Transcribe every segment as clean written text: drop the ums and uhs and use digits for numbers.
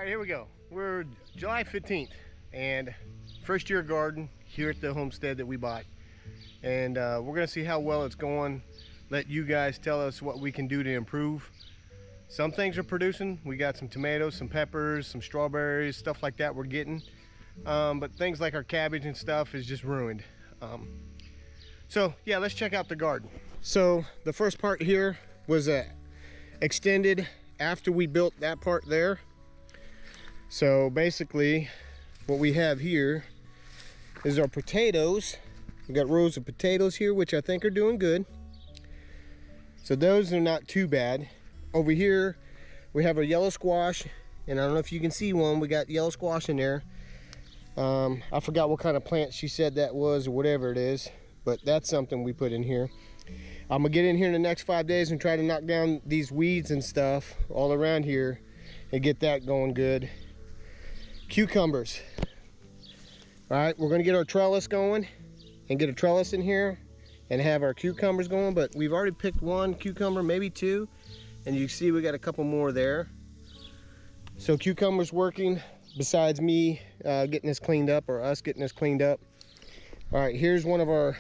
right, here we go. We're July 15th and first year garden here at the homestead that we bought. And we're gonna see how well it's going. Let you guys tell us what we can do to improve. Some things are producing. We got some tomatoes, some peppers, some strawberries, stuff like that we're getting. But things like our cabbage and stuff is just ruined. So yeah, let's check out the garden. So the first part here was extended after we built that part there. So basically what we have here is our potatoes. We got rows of potatoes here, which I think are doing good. So those are not too bad. Over here we have a yellow squash, and I don't know if you can see one. We got yellow squash in there. I forgot what kind of plant she said that was, or whatever it is, but that's something we put in here. I'm gonna get in here in the next 5 days and try to knock down these weeds and stuff all around here and get that going good. Cucumbers. All right, we're gonna get our trellis going and get a trellis in here and have our cucumbers going, but we've already picked one cucumber, maybe two, and you see we got a couple more there. So cucumbers working, besides me getting this cleaned up, or us getting this cleaned up. All right, here's one of our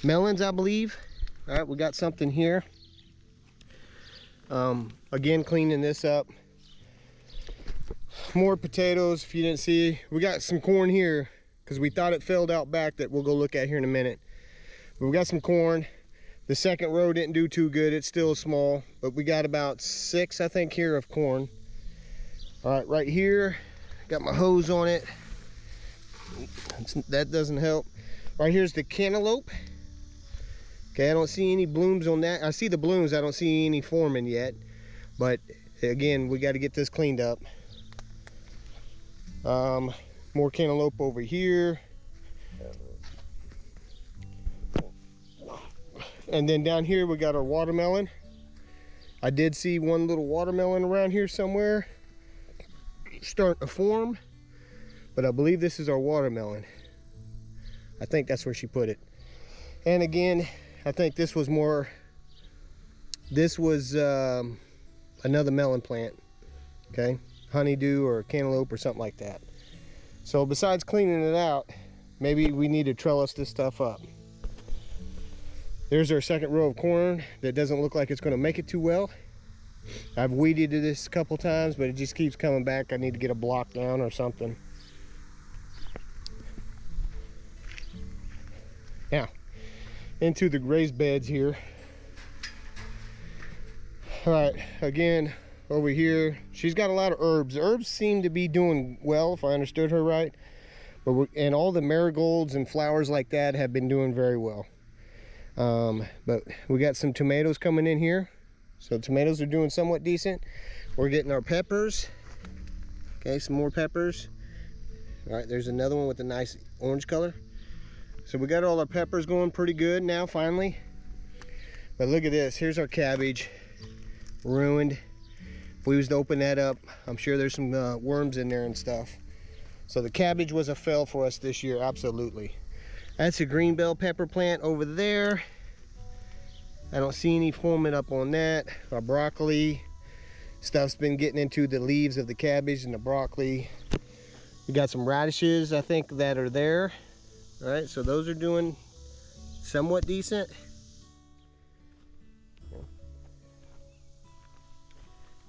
melons, I believe. All right, we got something here. Again, cleaning this up. More potatoes, if you didn't see. We got some corn here because we thought it failed out back, that we'll go look at here in a minute. But we got some corn. The second row didn't do too good. It's still small, but we got about 6, I think, here of corn. All right, right here, got my hose on it. That doesn't help. Right here's the cantaloupe. Okay, I don't see any blooms on that. I see the blooms, I don't see any forming yet. But again, we got to get this cleaned up. More cantaloupe over here. And then down here we got our watermelon. I did see one little watermelon around here somewhere starting to form, but I believe this is our watermelon. I think that's where she put it. And again, I think this was another melon plant. Okay, honeydew or cantaloupe or something like that. So besides cleaning it out, maybe we need to trellis this stuff up. There's our second row of corn that doesn't look like it's going to make it too well. I've weeded this a couple times, but it just keeps coming back. I need to get a block down or something. Now, into the raised beds here. All right, again, over here, she's got a lot of herbs. Herbs seem to be doing well, if I understood her right. And all the marigolds and flowers like that have been doing very well. But we got some tomatoes coming in here. So tomatoes are doing somewhat decent. We're getting our peppers. Okay, some more peppers. All right, there's another one with a nice orange color. So we got all our peppers going pretty good now, finally. But look at this, here's our cabbage. Ruined. If we was to open that up, I'm sure there's some worms in there and stuff. So the cabbage was a fail for us this year, absolutely. That's a green bell pepper plant over there. I don't see any forming up on that. Our broccoli stuff's been getting into the leaves of the cabbage and the broccoli. We got some radishes, I think, that are there. All right, so those are doing somewhat decent.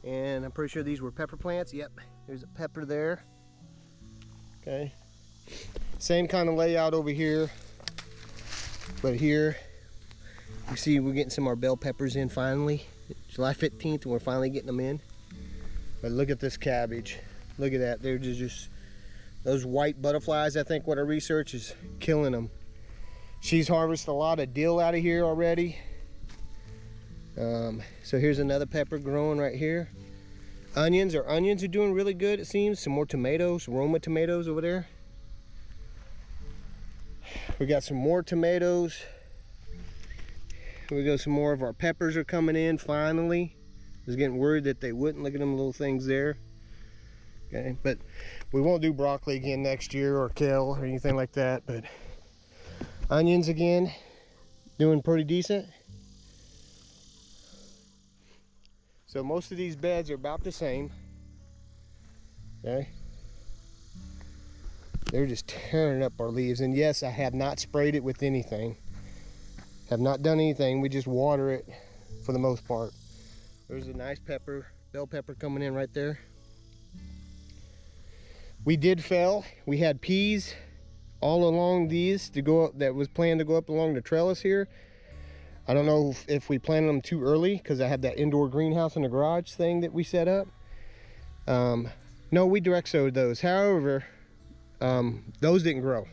And I'm pretty sure these were pepper plants. Yep, there's a pepper there. Okay. Same kind of layout over here, but here you see we're getting some of our bell peppers in finally. July 15th, and we're finally getting them in. But look at this cabbage. Look at that. They're just those white butterflies. I think what I research is killing them. She's harvested a lot of dill out of here already. So here's another pepper growing right here. Onions are doing really good, it seems. Some more tomatoes, Roma tomatoes over there. We got some more tomatoes. We got some more of our peppers are coming in finally. I was getting worried that they wouldn't. Look at them little things there. Okay, but we won't do broccoli again next year, or kale or anything like that. But onions again, doing pretty decent. So most of these beds are about the same. Okay. They're just tearing up our leaves. And yes, I have not sprayed it with anything. Have not done anything. We just water it for the most part. There's a nice pepper, bell pepper coming in right there. We did fell. We had peas all along these to go up, that was planned to go up along the trellis here. I don't know if we planted them too early because I have that indoor greenhouse in the garage thing that we set up. No, we direct sowed those. However, those didn't grow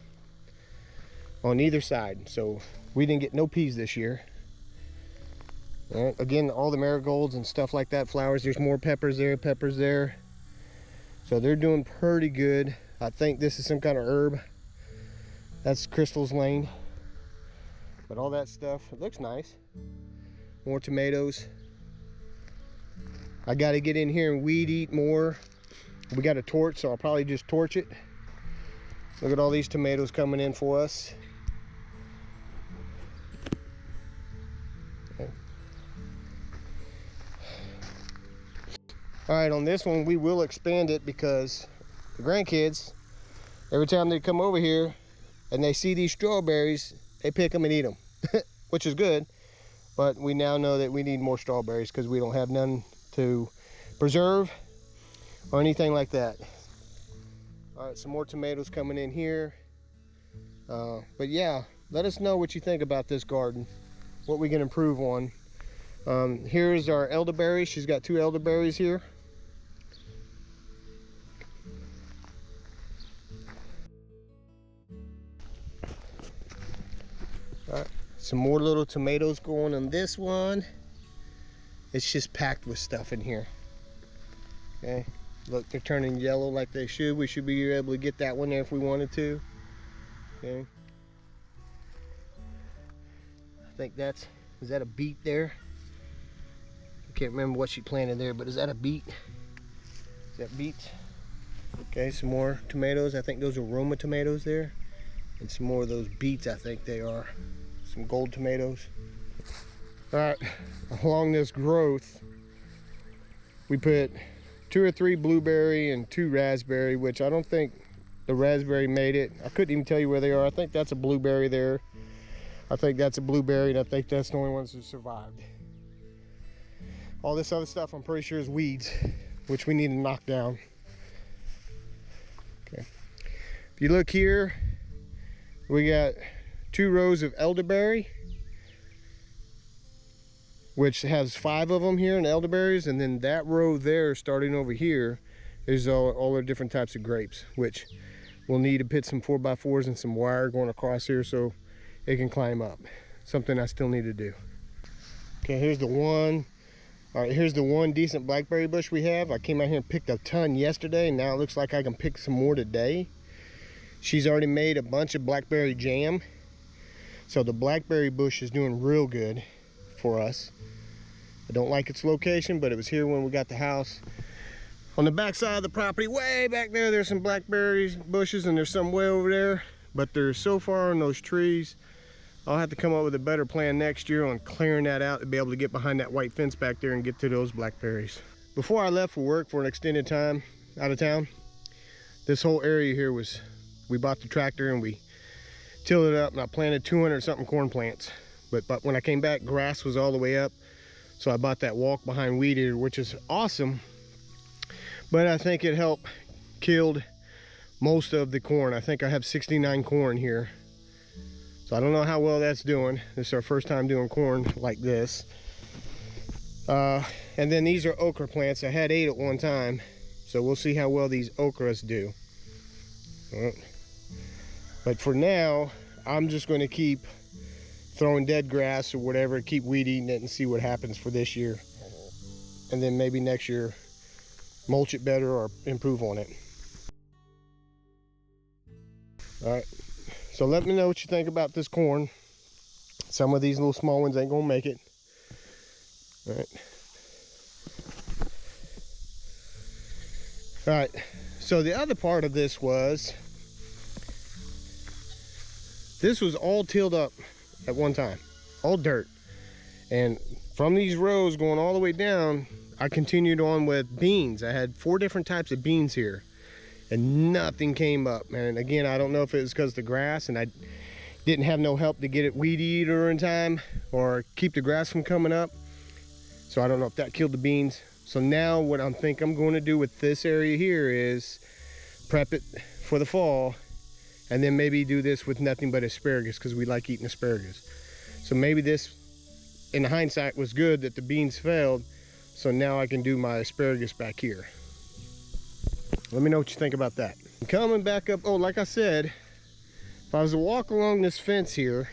on either side, so we didn't get no peas this year. All right, again, all the marigolds and stuff like that, flowers, there's more peppers there. So they're doing pretty good. I think this is some kind of herb. That's Crystal's Lane. But all that stuff, it looks nice. More tomatoes. I got to get in here and weed eat more. We got a torch, so I'll probably just torch it. Look at all these tomatoes coming in for us. Okay. All right, on this one, we will expand it because the grandkids, every time they come over here and they see these strawberries, they pick them and eat them, which is good. But we now know that we need more strawberries because we don't have none to preserve or anything like that. All right, some more tomatoes coming in here. But yeah, let us know what you think about this garden, what we can improve on. Here's our elderberry. She's got 2 elderberries here. All right, some more little tomatoes going on this one. It's just packed with stuff in here. Okay, look, they're turning yellow like they should. We should be able to get that one there if we wanted to. Okay, I think that's, is that a beet there? I can't remember what she planted there, but is that a beet? Is that beets? Okay, some more tomatoes. I think those are Roma tomatoes there. And some more of those beets, I think they are. Some gold tomatoes. All right, along this growth, we put 2 or 3 blueberry and 2 raspberry, which I don't think the raspberry made it. I couldn't even tell you where they are. I think that's a blueberry there. I think that's a blueberry, and I think that's the only ones that survived. All this other stuff I'm pretty sure is weeds, which we need to knock down. Okay. If you look here, we got 2 rows of elderberry, which has 5 of them here in elderberries, and then that row there starting over here is all the different types of grapes, which we'll need to put some 4x4s and some wire going across here so it can climb up. Something I still need to do. Okay, here's the one. All right, here's the one decent blackberry bush we have. I came out here and picked a ton yesterday, and now it looks like I can pick some more today. She's already made a bunch of blackberry jam. So the blackberry bush is doing real good for us. I don't like its location, but it was here when we got the house. On the back side of the property, way back there, there's some blackberry bushes, and there's some way over there, but they're so far in those trees. I'll have to come up with a better plan next year on clearing that out to be able to get behind that white fence back there and get to those blackberries. Before I left for work for an extended time out of town, this whole area here was, we bought the tractor and we tilled it up, and I planted 200 something corn plants. But when I came back, grass was all the way up. So I bought that walk behind weed eater, which is awesome. But I think it helped killed most of the corn. I think I have 69 corn here. So I don't know how well that's doing. This is our first time doing corn like this. And then these are okra plants. I had 8 at one time. So we'll see how well these okras do. All right. But for now, I'm just going to keep throwing dead grass or whatever, keep weed eating it and see what happens for this year. And then maybe next year, mulch it better or improve on it. All right, so let me know what you think about this corn. Some of these little small ones ain't gonna make it. All right, so the other part of this was all tilled up at one time, all dirt. And from these rows going all the way down, I continued on with beans. I had 4 different types of beans here. and nothing came up, man. Again, I don't know if it was because of the grass and I didn't have no help to get it weed eater in time or keep the grass from coming up. So I don't know if that killed the beans. So now what I'm going to do with this area here is prep it for the fall, and then maybe do this with nothing but asparagus, because we like eating asparagus. So maybe this, in hindsight, was good that the beans failed. So now I can do my asparagus back here. Let me know what you think about that. Coming back up, oh, like I said, if I was to walk along this fence here,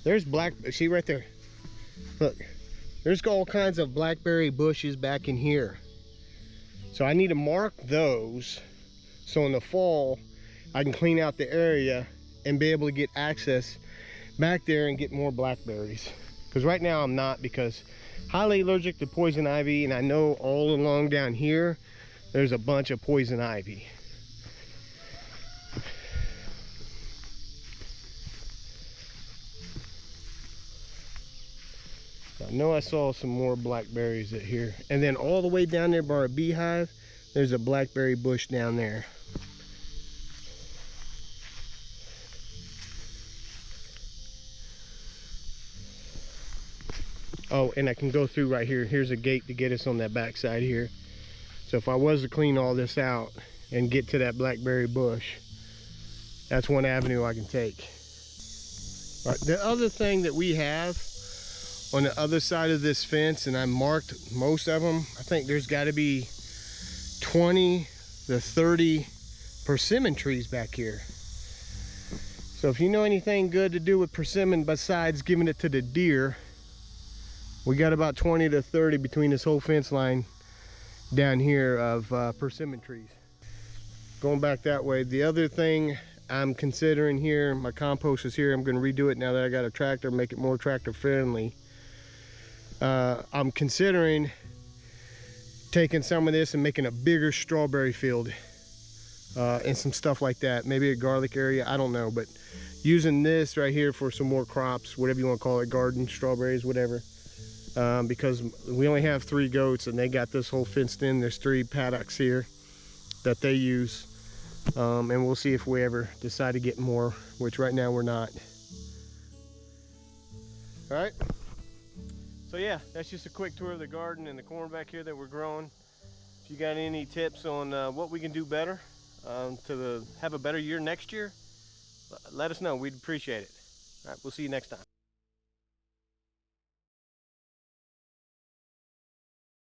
there's see right there, look, there's all kinds of blackberry bushes back in here. So I need to mark those so in the fall I can clean out the area and be able to get access back there and get more blackberries. Because right now I'm not, because highly allergic to poison ivy, and I know all along down here there's a bunch of poison ivy. I know I saw some more blackberries at here, and then all the way down there by our beehive there's a blackberry bush down there. Oh, and I can go through right here. Here's a gate to get us on that back side here. So if I was to clean all this out and get to that blackberry bush, that's one avenue I can take. All right, the other thing that we have on the other side of this fence, and I marked most of them, I think there's got to be 20 to 30 persimmon trees back here. So if you know anything good to do with persimmon besides giving it to the deer, we got about 20 to 30 between this whole fence line down here of persimmon trees. Going back that way, the other thing I'm considering here, my compost is here. I'm going to redo it now that I got a tractor, make it more tractor friendly. I'm considering taking some of this and making a bigger strawberry field and some stuff like that. Maybe a garlic area, I don't know, but using this right here for some more crops, whatever you want to call it, garden, strawberries, whatever. Because we only have 3 goats and they got this whole fenced in. There's 3 paddocks here that they use, and we'll see if we ever decide to get more, which right now we're not. All right, so yeah, that's just a quick tour of the garden and the corn back here that we're growing. If you got any tips on what we can do better to have a better year next year, let us know. We'd appreciate it. All right, we'll see you next time.